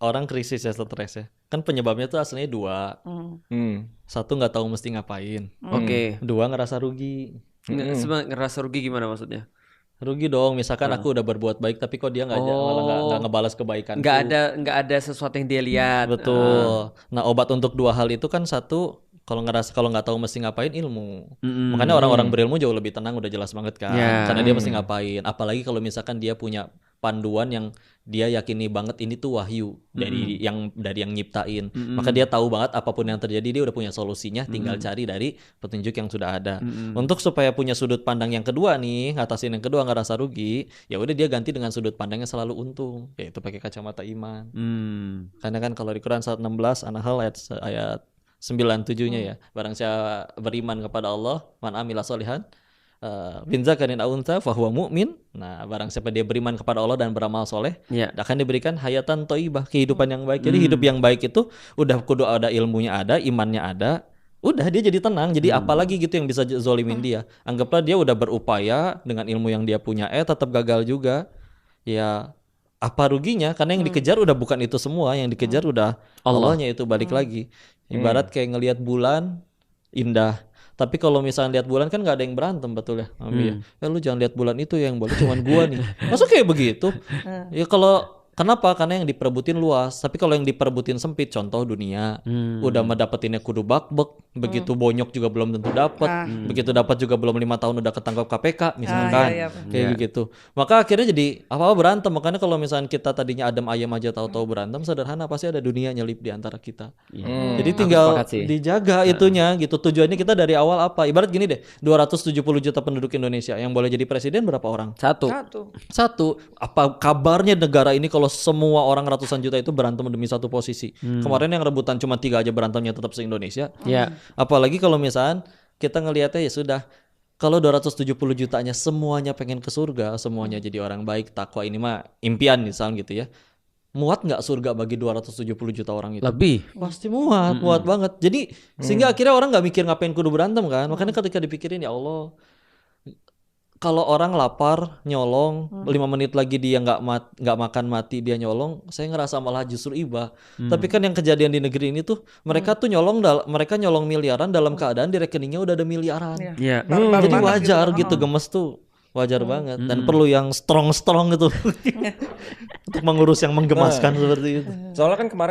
orang krisis ya, stres ya. Kan penyebabnya tuh aslinya 2. Satu nggak tahu mesti ngapain. Oke. 2 ngerasa rugi. Ngerasa rugi gimana maksudnya? Rugi dong, misalkan aku udah berbuat baik tapi kok dia malah nggak ngebalas kebaikanku. Nggak ada sesuatu yang dia lihat. Betul. Nah, obat untuk 2 hal itu kan, satu, kalau nggak tahu mesti ngapain, ilmu. Makanya orang-orang berilmu jauh lebih tenang, udah jelas banget kan. Ya. Karena dia mesti ngapain. Apalagi kalau misalkan dia punya panduan yang dia yakini banget ini tuh wahyu dari yang nyiptain. Maka dia tahu banget apapun yang terjadi dia udah punya solusinya, tinggal cari dari petunjuk yang sudah ada. Untuk supaya punya sudut pandang yang kedua nih, ngatasin yang kedua nggak rasa rugi, ya udah dia ganti dengan sudut pandangnya selalu untung, yaitu pakai kacamata iman. Karena kan kalau di Quran surat 16 An-Nahl ayat 97-nya ya, barang siapa beriman kepada Allah, man amila sholihan bin zakarin aw untha fahuwa mu'min. Nah, barang siapa dia beriman kepada Allah dan beramal soleh, akan diberikan hayatan thayyibah, kehidupan yang baik. Jadi hidup yang baik itu udah kudu ada ilmunya, ada imannya, ada, udah dia jadi tenang. Jadi apalagi gitu yang bisa zolimin dia. Anggaplah dia udah berupaya dengan ilmu yang dia punya, tetap gagal juga. Ya apa ruginya? Karena yang dikejar udah bukan itu semua, yang dikejar udah Allahnya itu. Balik lagi, ibarat kayak ngelihat bulan indah, tapi kalau misalnya lihat bulan kan nggak ada yang berantem, betul ya, Mami? Lu jangan lihat bulan itu, yang boleh cuman gua nih. Masa kayak begitu? Ya kalau kenapa? Karena yang diperebutin luas, tapi kalau yang diperebutin sempit, contoh dunia, udah mendapetinnya kudu bakbek, begitu bonyok juga belum tentu dapat, begitu dapat juga belum 5 tahun udah ketangkap KPK misalkan, kayak begitu. Maka akhirnya jadi apa-apa berantem. Makanya kalau misalnya kita tadinya adem ayam aja tahu-tahu berantem, sederhana, pasti ada dunia nyelip di antara kita. Jadi tinggal dijaga itunya gitu. Tujuannya kita dari awal apa? Ibarat gini deh, 270 juta penduduk Indonesia, yang boleh jadi presiden berapa orang? Satu. Apa kabarnya negara ini kalau semua orang ratusan juta itu berantem demi satu posisi? Kemarin yang rebutan cuma 3 aja berantemnya tetap se-Indonesia. Apalagi kalau misalnya kita ngelihatnya ya sudah, kalau 270 jutanya semuanya pengen ke surga, semuanya jadi orang baik, takwa, ini mah impian misalnya gitu ya. Muat nggak surga bagi 270 juta orang itu? Lebih. Pasti muat banget. Jadi sehingga akhirnya orang nggak mikir ngapain kudu berantem kan. Makanya ketika dipikirin, ya Allah, kalau orang lapar nyolong 5 menit lagi dia nggak makan mati, dia nyolong, saya ngerasa malah justru iba. Tapi kan yang kejadian di negeri ini tuh, mereka tuh mereka nyolong miliaran dalam keadaan di rekeningnya udah ada miliaran. Jadi wajar gitu, gemes tuh wajar banget, dan perlu yang strong gitu untuk mengurus yang menggemaskan seperti itu. Soalnya kan kemarin